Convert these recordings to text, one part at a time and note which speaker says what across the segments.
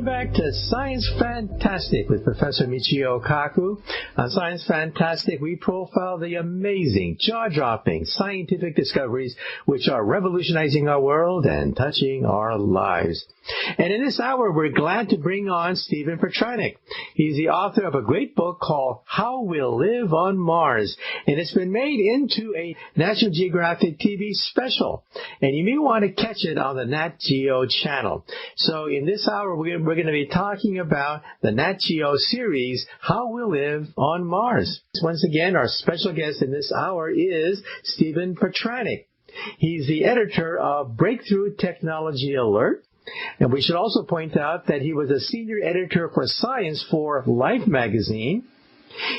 Speaker 1: back to Science Fantastic with Professor Michio Kaku. On Science Fantastic, we profile the amazing, jaw-dropping scientific discoveries which are revolutionizing our world and touching our lives. And in this hour, we're glad to bring on Stephen Petranek. He's the author of a great book called How We'll Live on Mars, and it's been made into a National Geographic TV special. And you may want to catch it on the Nat Geo channel. So in this hour, we're going to be talking about the Nat Geo series, How We'll Live on Mars. Once again, our special guest in this hour is Stephen Petranek. He's the editor of Breakthrough Technology Alert. And we should also point out that he was a senior editor for science for Life magazine.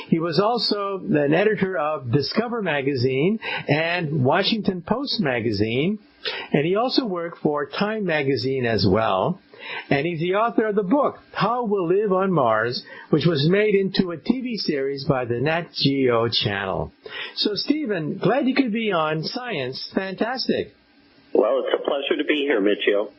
Speaker 1: He was also an editor of Discover magazine and Washington Post magazine. And he also worked for Time magazine as well. And he's the author of the book, How We'll Live on Mars, which was made into a TV series by the Nat Geo channel. So, Stephen, glad you could be on Science Fantastic.
Speaker 2: Well, it's a pleasure to be here, Michio.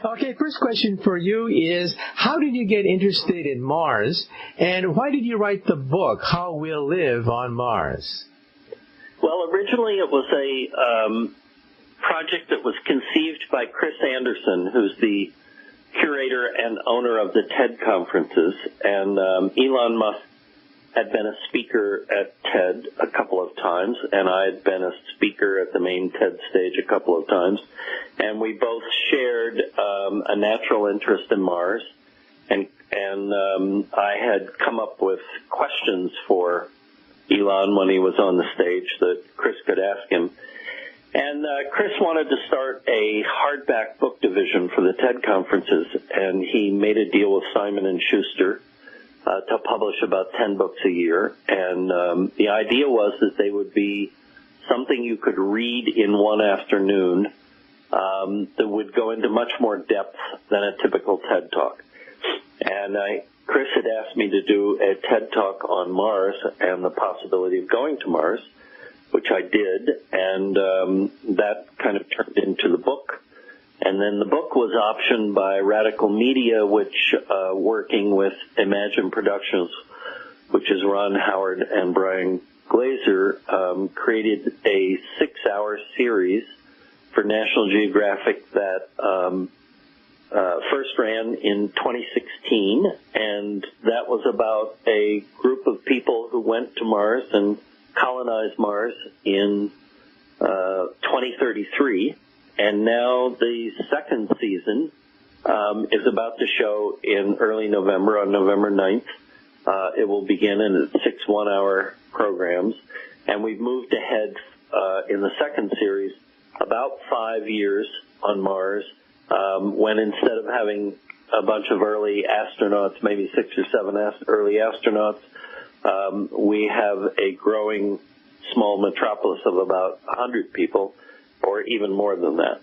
Speaker 1: Okay, first question for you is, how did you get interested in Mars, and why did you write the book, How We'll Live on Mars?
Speaker 2: Well, originally it was a project that was conceived by Chris Anderson, who's the curator and owner of the TED conferences, and Elon Musk had been a speaker at TED a couple of times, and I had been a speaker at the main TED stage a couple of times, and we both shared a natural interest in Mars, and I had come up with questions for Elon when he was on the stage that Chris could ask him. And Chris wanted to start a hardback book division for the TED conferences, and he made a deal with Simon & Schuster to publish about 10 books a year. And the idea was that they would be something you could read in one afternoon that would go into much more depth than a typical TED Talk. And Chris had asked me to do a TED Talk on Mars and the possibility of going to Mars, which I did, and that kind of turned into the book. And then the book was optioned by Radical Media, which, working with Imagine Productions, which is Ron Howard and Brian Glazer, created a 6-hour series for National Geographic that first ran in 2016, and that was about a group of people who went to Mars and colonized Mars in 2033. And now the second season is about to show in early November, on November 9th. It will begin in 6 one-hour programs. And we've moved ahead in the second series about 5 years on Mars, when instead of having a bunch of early astronauts, maybe 6 or 7 early astronauts, we have a growing small metropolis of about 100 people, or even more than that.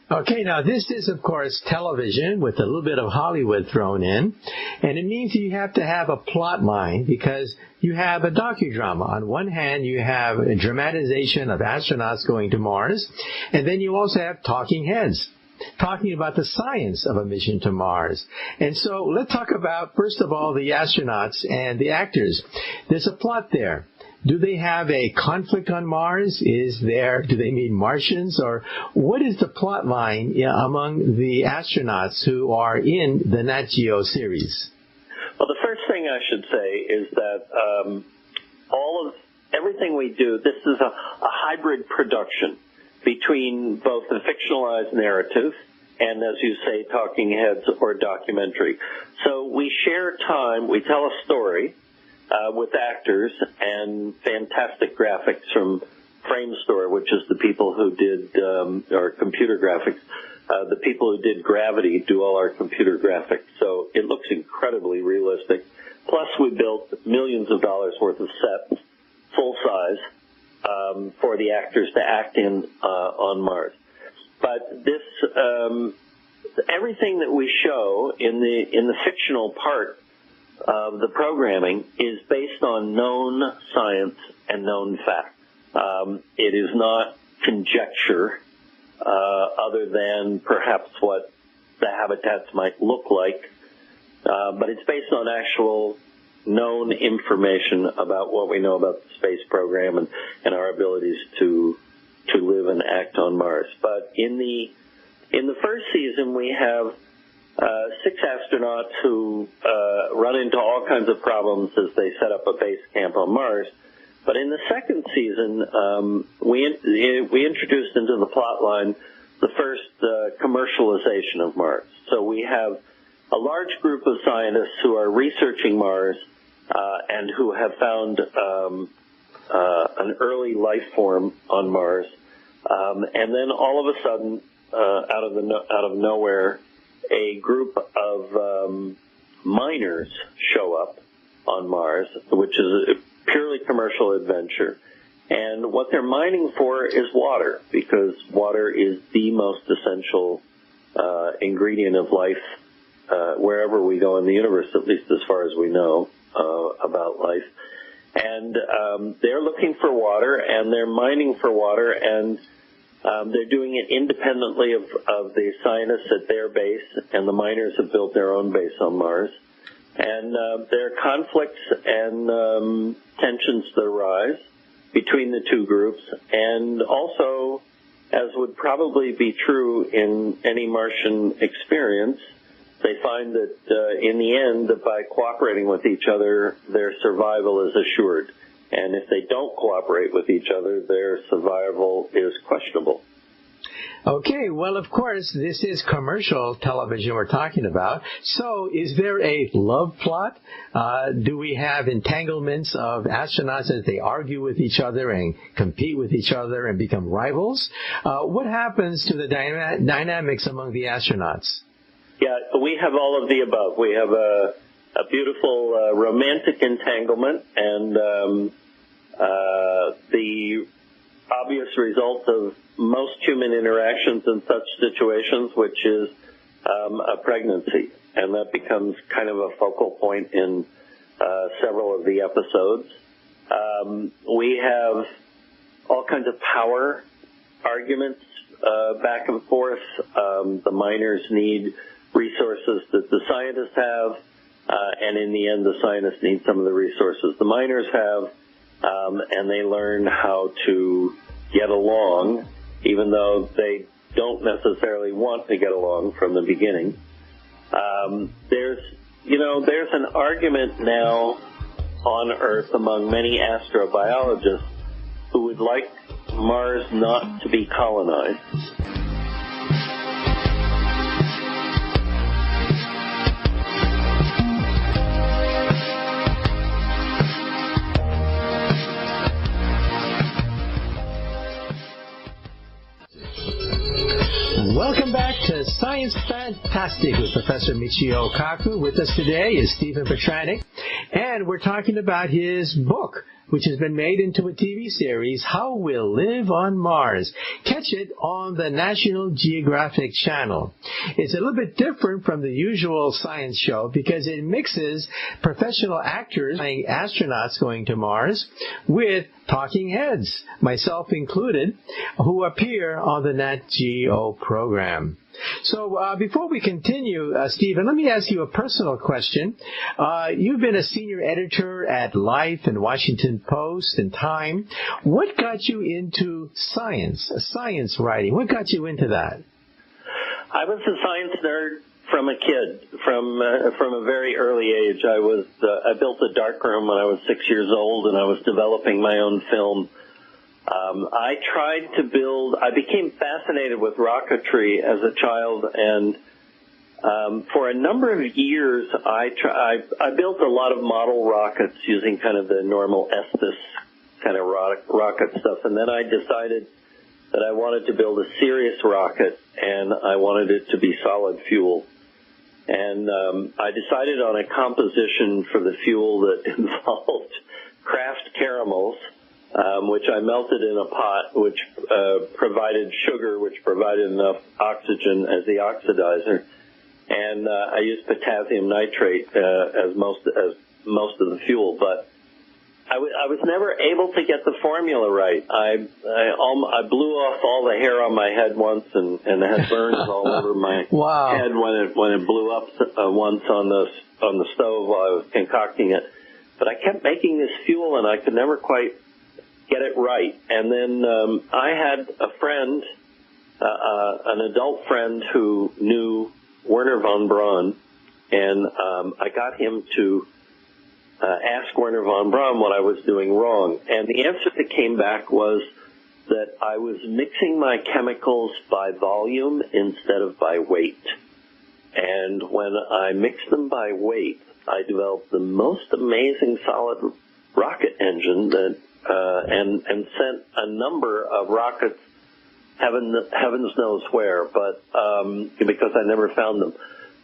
Speaker 1: Okay, now this is, of course, television with a little bit of Hollywood thrown in, and it means you have to have a plot line because you have a docudrama. On one hand, you have a dramatization of astronauts going to Mars, and then you also have talking heads talking about the science of a mission to Mars. And so let's talk about, first of all, the astronauts and the actors. There's a plot there. Do they have a conflict on Mars? Do they meet Martians? Or what is the plot line among the astronauts who are in the Nat Geo series?
Speaker 2: Well, the first thing I should say is that everything we do, this is a hybrid production between both the fictionalized narrative and, as you say, talking heads or documentary. So we share time, we tell a story with actors and fantastic graphics from Framestore, which is the people who did, or computer graphics, the people who did Gravity do all our computer graphics. So it looks incredibly realistic. Plus we built millions of dollars worth of sets, full size, for the actors to act in on Mars. But this, everything that we show in the fictional part of the programming is based on known science and known facts. It is not conjecture, other than perhaps what the habitats might look like, but it's based on actual known information about what we know about the space program and our abilities to live and act on Mars. But in the first season, we have 6 astronauts who run into all kinds of problems as they set up a base camp on Mars. But in the second season, we introduced into the plot line the first commercialization of Mars. So we have a large group of scientists who are researching Mars and who have found an early life form on Mars. And then all of a sudden, out of nowhere, a group of miners show up on Mars, which is a purely commercial adventure. And what they're mining for is water, because water is the most essential ingredient of life wherever we go in the universe, at least as far as we know about life. And they're looking for water, and they're mining for water, and they're doing it independently of the scientists at their base, and the miners have built their own base on Mars. And there are conflicts and tensions that arise between the two groups, and also, as would probably be true in any Martian experience, they find that in the end, that by cooperating with each other, their survival is assured. And if they don't cooperate with each other, their survival is questionable.
Speaker 1: Okay, well, of course, this is commercial television we're talking about. So is there a love plot? Do we have entanglements of astronauts as they argue with each other and compete with each other and become rivals? What happens to the dynamics among the astronauts?
Speaker 2: Yeah, we have all of the above. We have a beautiful romantic entanglement, and the obvious result of most human interactions in such situations, which is a pregnancy. And that becomes kind of a focal point in several of the episodes. We have all kinds of power arguments back and forth. The miners need resources that the scientists have, and in the end, the scientists need some of the resources the miners have, and they learn how to get along, even though they don't necessarily want to get along from the beginning. There's an argument now on Earth among many astrobiologists who would like Mars not to be colonized.
Speaker 1: Welcome back to Science Fantastic with Professor Michio Kaku. With us today is Stephen Petranek, and we're talking about his book, which has been made into a TV series, How We'll Live on Mars. Catch it on the National Geographic Channel. It's a little bit different from the usual science show because it mixes professional actors playing astronauts going to Mars with talking heads, myself included, who appear on the Nat Geo program. So before we continue, Stephen, let me ask you a personal question. You've been a senior editor at Life and Washington Post and Time. What got you into science writing? What got you into that?
Speaker 2: I was a science nerd from a kid, from a very early age. I built a darkroom when I was 6 years old, and I was developing my own film. I became fascinated with rocketry as a child, and for a number of years, I built a lot of model rockets using kind of the normal Estes kind of rocket stuff, and then I decided that I wanted to build a serious rocket, and I wanted it to be solid fuel. And I decided on a composition for the fuel that involved Kraft caramels, which I melted in a pot, which provided sugar, which provided enough oxygen as the oxidizer, and I used potassium nitrate as most of the fuel. But I was never able to get the formula right. I blew off all the hair on my head once, and had burns all over my head when it blew up once on the stove while I was concocting it. But I kept making this fuel, and I could never quite get it right. And then I had a friend, an adult friend who knew Werner von Braun, and I got him to ask Werner von Braun what I was doing wrong. And the answer that came back was that I was mixing my chemicals by volume instead of by weight. And when I mixed them by weight, I developed the most amazing solid rocket engine that and sent a number of rockets heavens knows where, but because I never found them.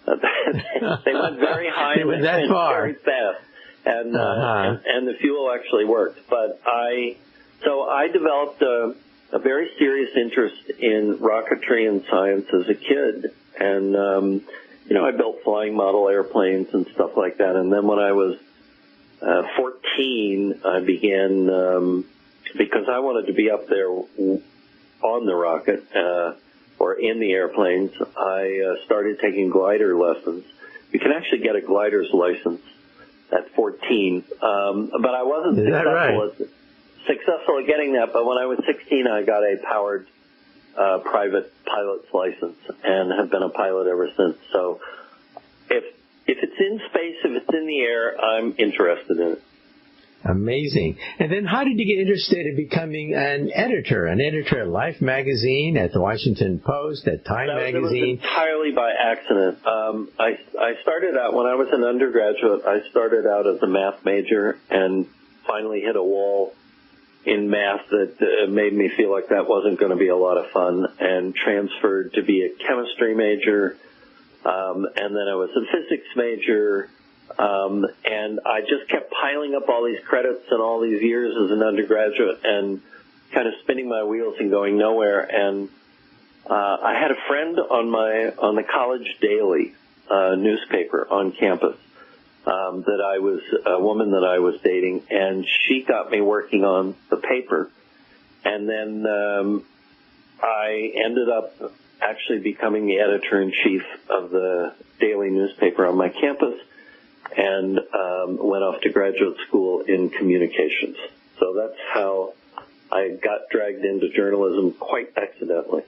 Speaker 2: They went very high and very fast. And the fuel actually worked. But I developed a very serious interest in rocketry and science as a kid, and I built flying model airplanes and stuff like that. And then when I was 14, I began because I wanted to be up there on the rocket or in the airplanes. I started taking glider lessons. You can actually get a glider's license at 14, but I wasn't successful at getting that. But when I was 16, I got a powered private pilot's license and have been a pilot ever since. So if it's in space, if it's in the air, I'm interested in it.
Speaker 1: Amazing. And then how did you get interested in becoming an editor at Life magazine, at the Washington Post, at Time magazine?
Speaker 2: It was entirely by accident. I started out, when I was an undergraduate, I started out as a math major and finally hit a wall in math that made me feel like that wasn't going to be a lot of fun, and transferred to be a chemistry major, and then I was a physics major. And I just kept piling up all these credits and all these years as an undergraduate and kind of spinning my wheels and going nowhere. And I had a friend on the college daily newspaper on campus a woman that I was dating, and she got me working on the paper. And then I ended up actually becoming the editor-in-chief of the daily newspaper on my campus, and went off to graduate school in communications. So that's how I got dragged into journalism, quite accidentally.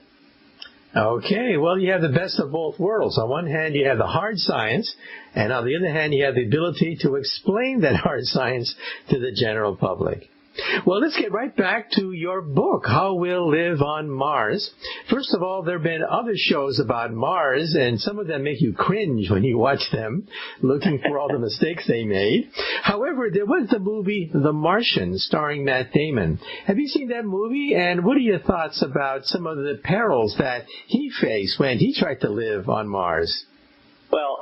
Speaker 1: Okay, well, you have the best of both worlds. On one hand, you have the hard science, and on the other hand, you have the ability to explain that hard science to the general public. Well, let's get right back to your book, How We'll Live on Mars. First of all, there have been other shows about Mars, and some of them make you cringe when you watch them, looking for all the mistakes they made. However, there was the movie The Martian, starring Matt Damon. Have you seen that movie, and what are your thoughts about some of the perils that he faced when he tried to live on Mars?
Speaker 2: Well,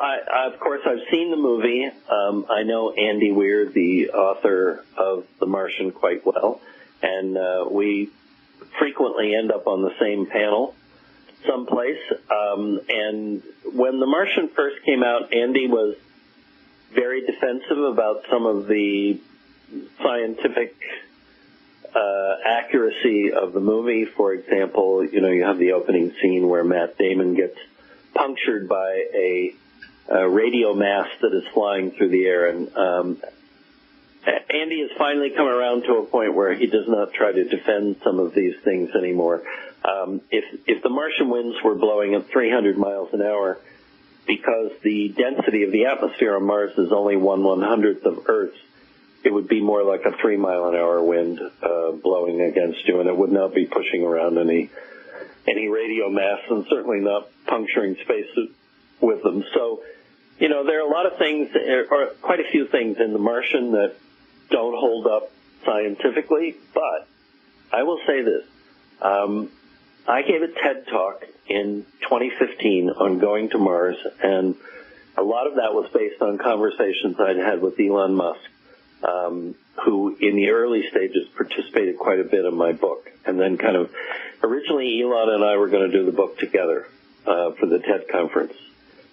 Speaker 2: of course, I've seen the movie. I know Andy Weir, the author of The Martian, quite well, and we frequently end up on the same panel someplace. And when The Martian first came out, Andy was very defensive about some of the scientific accuracy of the movie. For example, you have the opening scene where Matt Damon gets punctured by a radio mast that is flying through the air, and Andy has finally come around to a point where he does not try to defend some of these things anymore. If the Martian winds were blowing at 300 miles an hour, because the density of the atmosphere on Mars is only 1/100th of Earth's, it would be more like a 3-mile-an-hour wind blowing against you, and it would not be pushing around any radio mass, and certainly not puncturing spacesuit with them. So, there are a lot of things, or quite a few things in The Martian that don't hold up scientifically, but I will say this. I gave a TED Talk in 2015 on going to Mars, and a lot of that was based on conversations I'd had with Elon Musk, who in the early stages participated quite a bit in my book. And then originally Elon and I were going to do the book together for the TED conference.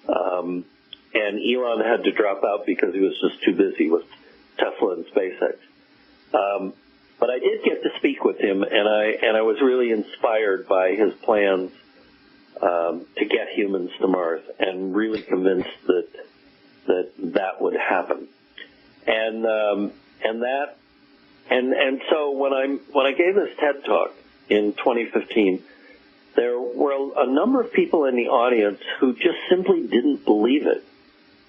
Speaker 2: And Elon had to drop out because he was just too busy with Tesla and SpaceX. But I did get to speak with him, and I was really inspired by his plans to get humans to Mars, and really convinced that would happen. And so when I gave this TED Talk in 2015, there were a number of people in the audience who just simply didn't believe it.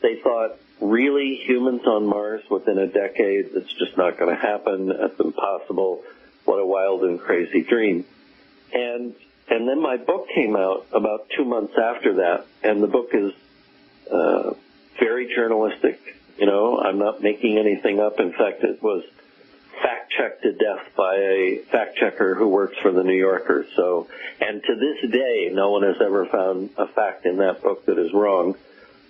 Speaker 2: They thought, really, humans on Mars within a decade? It's just not going to happen. That's impossible. What a wild and crazy dream. And then my book came out about 2 months after that, and the book is very journalistic. You know, I'm not making anything up. In fact, it was fact-checked to death by a fact-checker who works for the New Yorker. So, and to this day, no one has ever found a fact in that book that is wrong.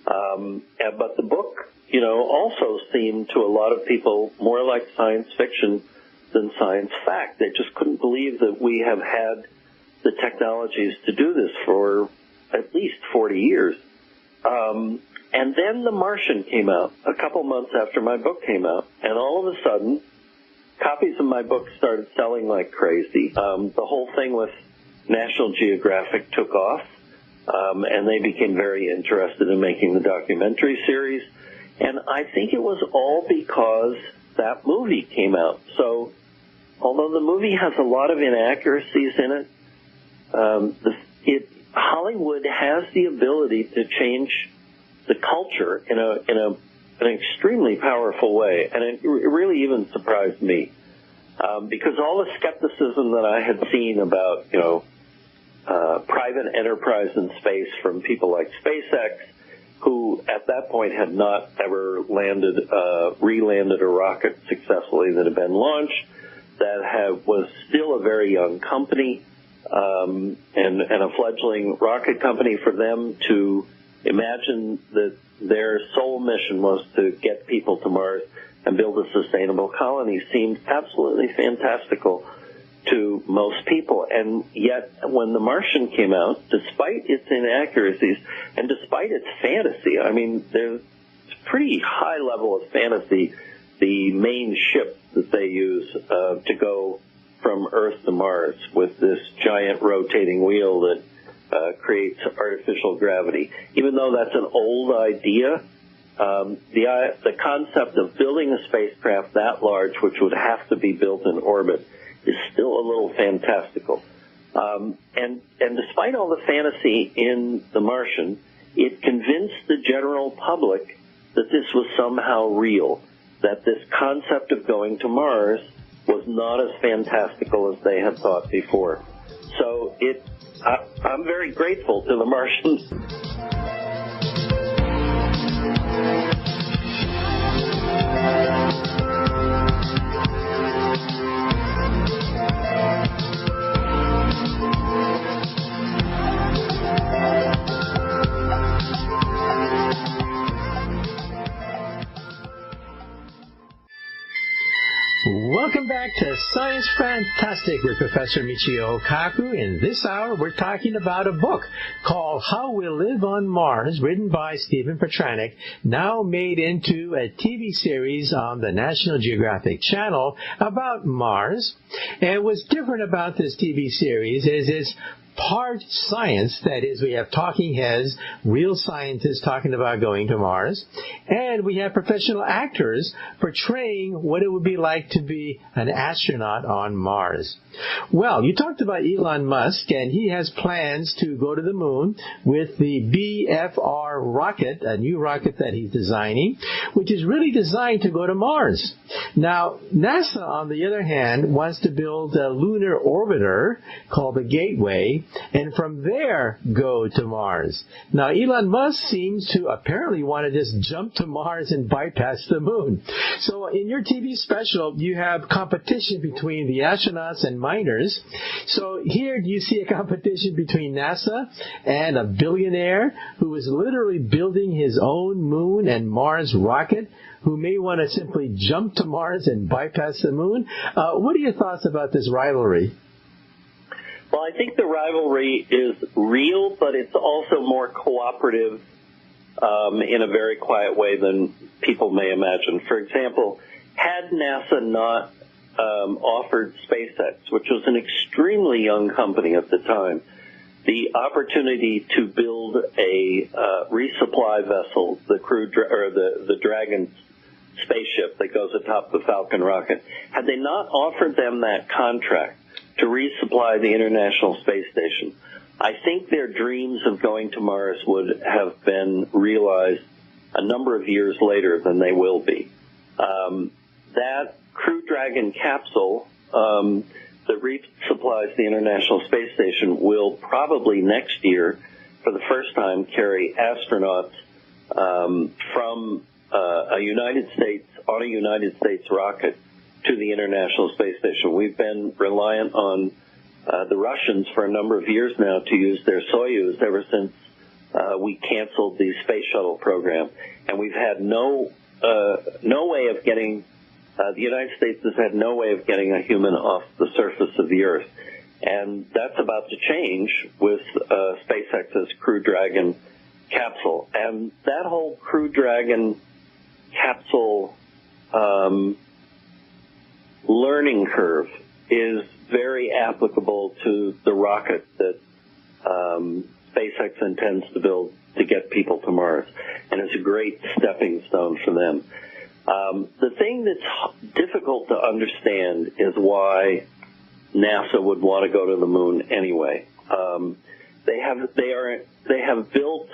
Speaker 2: But the book, you know, also seemed to a lot of people more like science fiction than science fact. They just couldn't believe that we have had the technologies to do this for at least 40 years. And then The Martian came out a couple months after my book came out, and all of a sudden, copies of my book started selling like crazy. The whole thing with National Geographic took off, and they became very interested in making the documentary series. And I think it was all because that movie came out. So although the movie has a lot of inaccuracies in it, Hollywood has the ability to change the culture in an extremely powerful way, and it really even surprised me, because all the skepticism that I had seen about, you know, private enterprise in space from people like SpaceX, who at that point had not ever re-landed a rocket successfully that had been launched, that was still a very young company, and a fledgling rocket company. For them to imagine that their sole mission was to get people to Mars and build a sustainable colony seemed absolutely fantastical to most people. And yet, when The Martian came out, despite its inaccuracies and despite its fantasy, I mean, there's a pretty high level of fantasy, the main ship that they use to go from Earth to Mars with this giant rotating wheel that creates artificial gravity. Even though that's an old idea, the concept of building a spacecraft that large, which would have to be built in orbit, is still a little fantastical. And despite all the fantasy in The Martian, it convinced the general public that this was somehow real, that this concept of going to Mars was not as fantastical as they had thought before. So I'm very grateful to The Martians.
Speaker 1: Welcome back to Science Fantastic with Professor Michio Kaku. In this hour, we're talking about a book called How We'll Live on Mars, written by Stephen Petranek, now made into a TV series on the National Geographic Channel about Mars. And what's different about this TV series is it's part science, that is, we have talking heads, real scientists talking about going to Mars, and we have professional actors portraying what it would be like to be an astronaut on Mars. Well, you talked about Elon Musk, and he has plans to go to the moon with the BFR rocket, a new rocket that he's designing, which is really designed to go to Mars. Now, NASA, on the other hand, wants to build a lunar orbiter called the Gateway, and from there go to Mars. Now, Elon Musk seems to apparently want to just jump to Mars and bypass the moon. So in your TV special, you have competition between the astronauts and miners. So here you see a competition between NASA and a billionaire who is literally building his own moon and Mars rocket, who may want to simply jump to Mars and bypass the moon. What are your thoughts about this rivalry?
Speaker 2: Well, I think the rivalry is real, but it's also more cooperative in a very quiet way than people may imagine. For example, had NASA not offered SpaceX, which was an extremely young company at the time, the opportunity to build a resupply vessel, the Dragon spaceship that goes atop the Falcon rocket. Had they not offered them that contract to resupply the International Space Station, I think their dreams of going to Mars would have been realized a number of years later than they will be. That Crew Dragon capsule that resupplies the International Space Station will probably next year, for the first time, carry astronauts from a United States rocket to the International Space Station. We've been reliant on the Russians for a number of years now to use their Soyuz ever since we canceled the space shuttle program, and we've had no way of getting. The United States has had no way of getting a human off the surface of the Earth, and that's about to change with SpaceX's Crew Dragon capsule. And that whole Crew Dragon capsule learning curve is very applicable to the rocket that SpaceX intends to build to get people to Mars, and it's a great stepping stone for them. The thing that's difficult to understand is why NASA would want to go to the moon anyway. They have built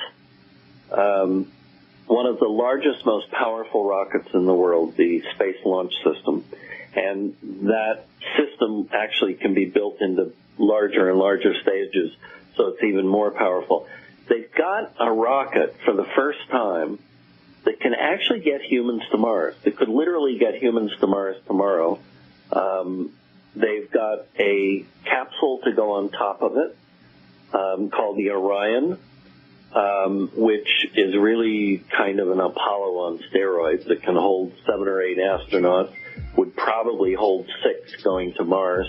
Speaker 2: one of the largest, most powerful rockets in the world, the Space Launch System, and that system actually can be built into larger and larger stages, so it's even more powerful. They've got a rocket for the first time that can actually get humans to Mars. It could literally get humans to Mars tomorrow. They've got a capsule to go on top of it called the Orion, which is really kind of an Apollo on steroids that can hold 7 or 8 astronauts, would probably hold 6 going to Mars.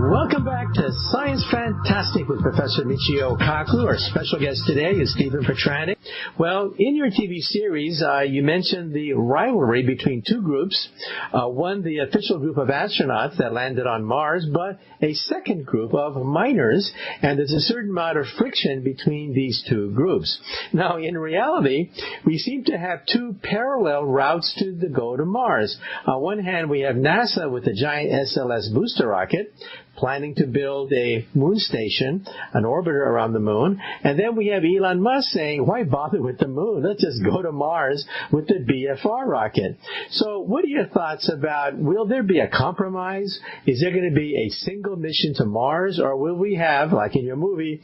Speaker 1: Welcome back to Science Fantastic with Professor Michio Kaku. Our special guest today is Stephen Petranek. Well, in your TV series, you mentioned the rivalry between two groups. One, the official group of astronauts that landed on Mars, but a second group of miners, and there's a certain amount of friction between these two groups. Now, in reality, we seem to have two parallel routes to go to Mars. On one hand, we have NASA with the giant SLS booster rocket, planning to build a moon station, an orbiter around the moon. And then we have Elon Musk saying, why bother with the moon? Let's just go to Mars with the BFR rocket. So what are your thoughts about, will there be a compromise? Is there going to be a single mission to Mars? Or will we have, like in your movie,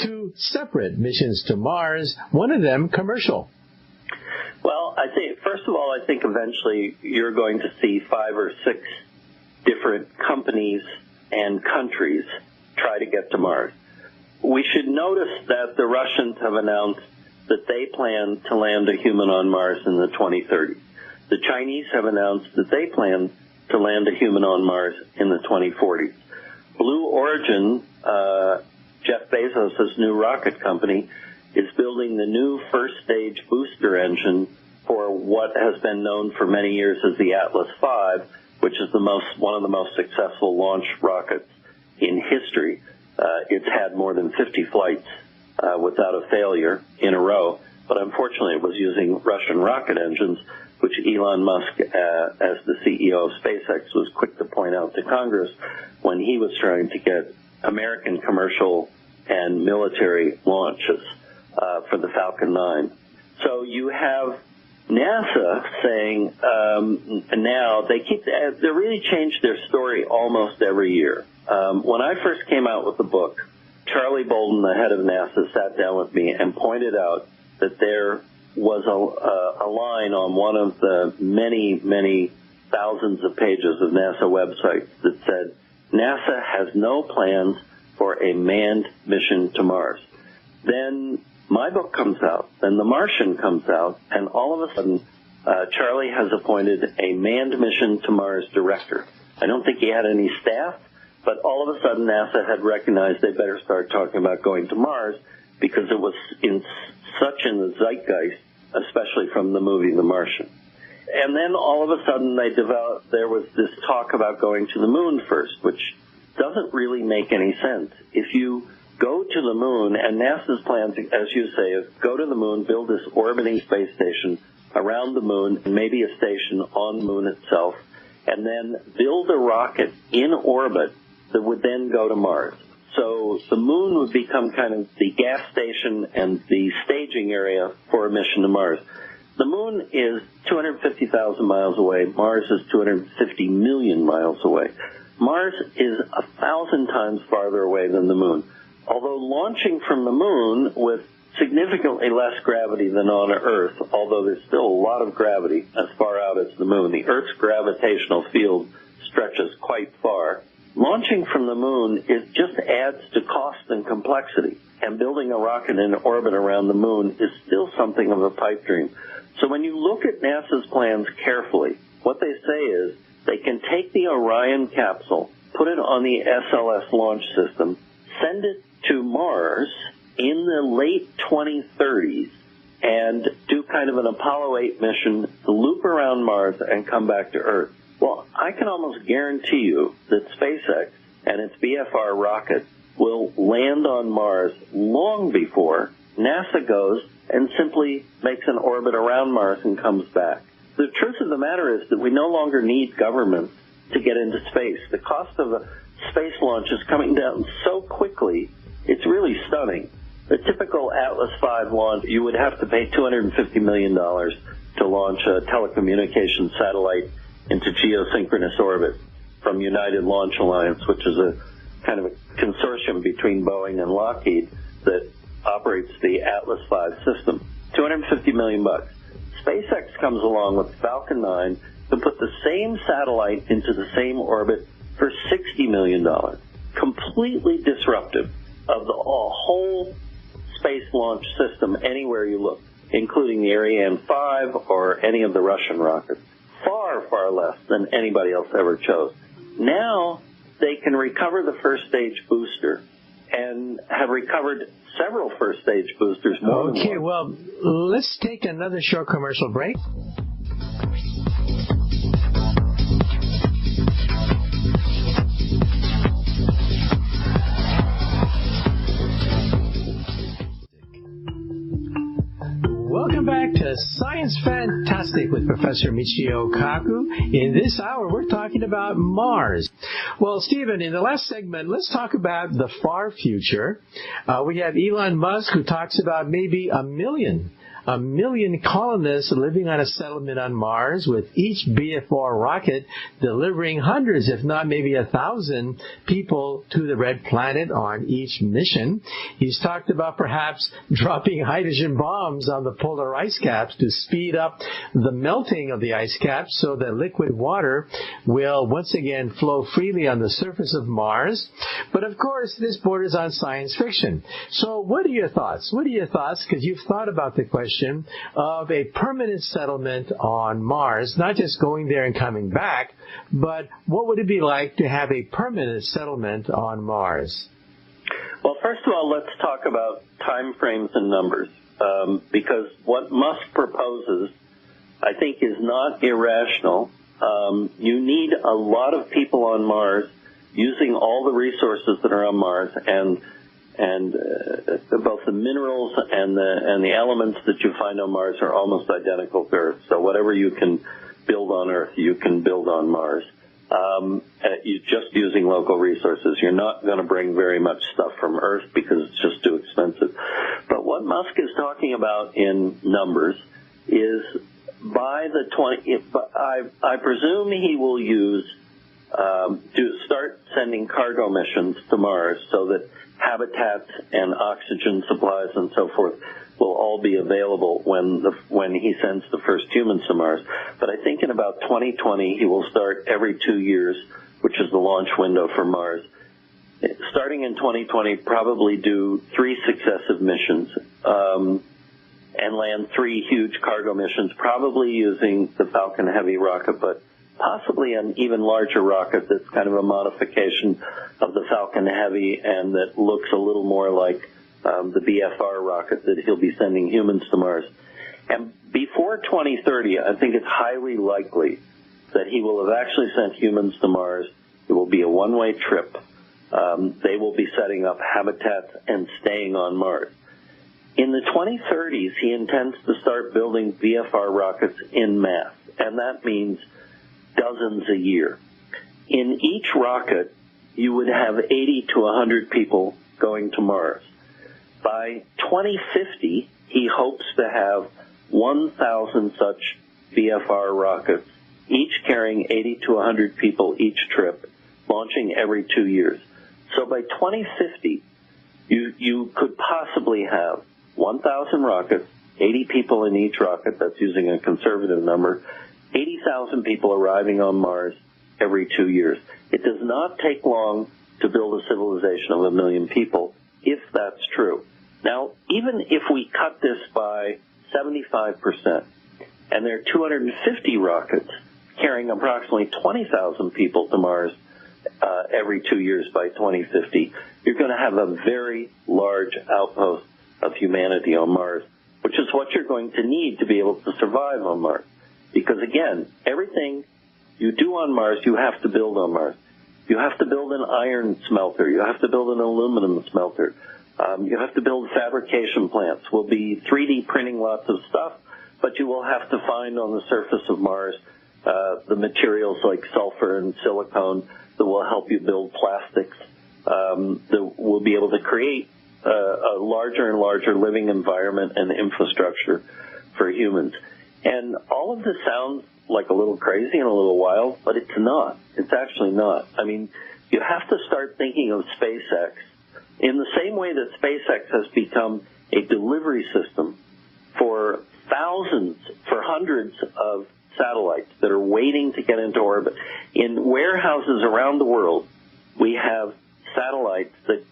Speaker 1: two separate missions to Mars, one of them commercial?
Speaker 2: Well, I think, first of all, I think eventually you're going to see 5 or 6 different companies and countries try to get to Mars. We should notice that the Russians have announced that they plan to land a human on Mars in the 2030s. The Chinese have announced that they plan to land a human on Mars in the 2040s. Blue Origin, Jeff Bezos' new rocket company, is building the new first-stage booster engine for what has been known for many years as the Atlas V, which is one of the most successful launch rockets in history. It's had more than 50 flights without a failure in a row, but unfortunately it was using Russian rocket engines, which Elon Musk, as the CEO of SpaceX, was quick to point out to Congress when he was trying to get American commercial and military launches for the Falcon 9. So you have NASA saying now they really change their story almost every year. When I first came out with the book, Charlie Bolden, the head of NASA, sat down with me and pointed out that there was a line on one of the many, many thousands of pages of NASA websites that said, NASA has no plans for a manned mission to Mars. Then my book comes out, then The Martian comes out, and all of a sudden, Charlie has appointed a manned mission to Mars director. I don't think he had any staff, but all of a sudden NASA had recognized they better start talking about going to Mars because it was such in the zeitgeist, especially from the movie The Martian. And then all of a sudden there was this talk about going to the moon first, which doesn't really make any sense. If you go to the moon, and NASA's plans, as you say, is go to the moon, build this orbiting space station around the moon, and maybe a station on the moon itself, and then build a rocket in orbit that would then go to Mars. So the moon would become kind of the gas station and the staging area for a mission to Mars. The moon is 250,000 miles away. Mars is 250 million miles away. Mars is 1,000 times farther away than the moon. Although launching from the moon with significantly less gravity than on Earth, although there's still a lot of gravity as far out as the moon. The Earth's gravitational field stretches quite far. Launching from the moon just adds to cost and complexity, and building a rocket in orbit around the moon is still something of a pipe dream. So when you look at NASA's plans carefully, what they say is they can take the Orion capsule, put it on the SLS launch system, send it to Mars in the late 2030s, and do kind of an Apollo 8 mission, loop around Mars, and come back to Earth. Well, I can almost guarantee you that SpaceX and its BFR rocket will land on Mars long before NASA goes and simply makes an orbit around Mars and comes back. The truth of the matter is that we no longer need governments to get into space. The cost of a space launch is coming down so quickly, it's really stunning. The typical Atlas V launch, you would have to pay $250 million to launch a telecommunications satellite into geosynchronous orbit from United Launch Alliance, which is a kind of a consortium between Boeing and Lockheed that operates the Atlas V system. $250 million. SpaceX comes along with Falcon 9 to put the same satellite into the same orbit for $60 million. Completely disruptive of the whole space launch system anywhere you look, including the Ariane 5 or any of the Russian rockets. Far, far less than anybody else ever chose. Now they can recover the first stage booster and have recovered several first stage boosters.
Speaker 1: Okay, well, let's take another short commercial break. Welcome back to Science Fantastic with Professor Michio Kaku. In this hour, we're talking about Mars. Well, Stephen, in the last segment, let's talk about the far future. We have Elon Musk, who talks about maybe a million colonists living on a settlement on Mars, with each BFR rocket delivering hundreds, if not maybe 1,000 people to the red planet on each mission. He's talked about perhaps dropping hydrogen bombs on the polar ice caps to speed up the melting of the ice caps so that liquid water will once again flow freely on the surface of Mars. But of course, this borders on science fiction. So what are your thoughts? Because you've thought about the question of a permanent settlement on Mars, not just going there and coming back, but what would it be like to have a permanent settlement on Mars?
Speaker 2: Well, first of all, let's talk about time frames and numbers, because what Musk proposes, I think, is not irrational. You need a lot of people on Mars using all the resources that are on Mars, and both the minerals and the elements that you find on Mars are almost identical to Earth. So whatever you can build on Earth, you can build on Mars. You're just using local resources. You're not going to bring very much stuff from Earth because it's just too expensive. But what Musk is talking about in numbers is by the I presume he will use to start sending cargo missions to Mars so that habitats and oxygen supplies and so forth will all be available when he sends the first humans to Mars. But I think in about 2020 he will start every 2 years, which is the launch window for Mars. Starting in 2020, probably do 3 successive missions and land 3 huge cargo missions, probably using the Falcon Heavy rocket, but possibly an even larger rocket that's kind of a modification of the Falcon Heavy and that looks a little more like the BFR rocket that he'll be sending humans to Mars. And before 2030, I think it's highly likely that he will have actually sent humans to Mars. It will be a one-way trip. They will be setting up habitats and staying on Mars. In the 2030s, he intends to start building VFR rockets en masse, and that means dozens a year. In each rocket, you would have 80 to 100 people going to Mars. By 2050, he hopes to have 1,000 such VFR rockets, each carrying 80 to 100 people each trip, launching every 2 years. So by 2050, you could possibly have 1,000 rockets, 80 people in each rocket, that's using a conservative number, 80,000 people arriving on Mars every 2 years. It does not take long to build a civilization of 1 million people, if that's true. Now, even if we cut this by 75%, and there are 250 rockets carrying approximately 20,000 people to Mars every 2 years by 2050, you're going to have a very large outpost of humanity on Mars, which is what you're going to need to be able to survive on Mars. Because, again, everything you do on Mars, you have to build on Mars. You have to build an iron smelter. You have to build an aluminum smelter. You have to build fabrication plants. We'll be 3D printing lots of stuff, but you will have to find on the surface of Mars the materials like sulfur and silicone that will help you build plastics, that will be able to create a larger and larger living environment and infrastructure for humans. And all of this sounds like a little crazy and a little wild, but it's not. It's actually not. I mean, you have to start thinking of SpaceX in the same way that SpaceX has become a delivery system for hundreds of satellites that are waiting to get into orbit. In warehouses around the world, we have satellites that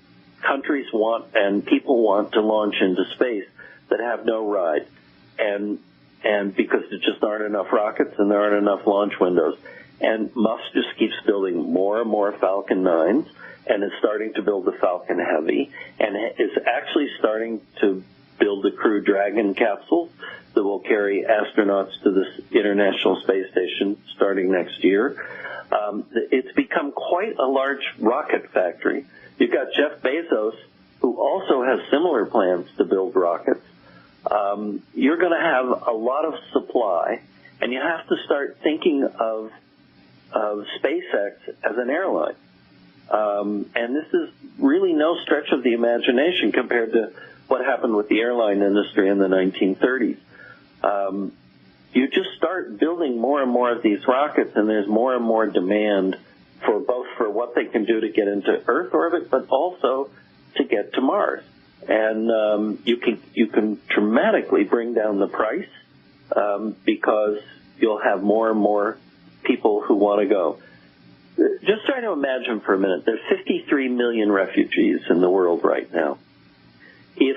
Speaker 2: countries want and people want to launch into space that have no ride. And because there just aren't enough rockets and there aren't enough launch windows. And Musk just keeps building more and more Falcon 9s and is starting to build the Falcon Heavy and is actually starting to build the Crew Dragon capsules that will carry astronauts to the International Space Station starting next year. It's become quite a large rocket factory. You've got Jeff Bezos, who also has similar plans to build rockets. You're going to have a lot of supply, and you have to start thinking of SpaceX as an airline. And this is really no stretch of the imagination compared to what happened with the airline industry in the 1930s. You just start building more and more of these rockets, and there's more and more demand for both for what they can do to get into Earth orbit, but also to get to Mars. And you can dramatically bring down the price because you'll have more and more people who want to go. Just try to imagine for a minute, there's 53 million refugees in the world right now. If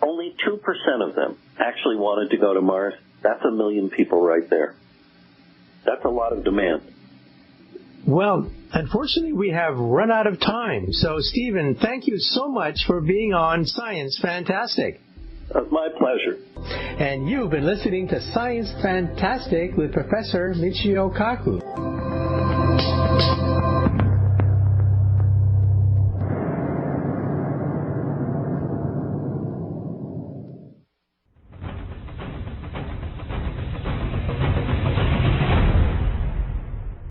Speaker 2: only 2% of them actually wanted to go to Mars, that's 1 million people right there. That's a lot of demand.
Speaker 1: Well, unfortunately, we have run out of time. So, Stephen, thank you so much for being on Science Fantastic.
Speaker 2: It's my pleasure.
Speaker 1: And you've been listening to Science Fantastic with Professor Michio Kaku.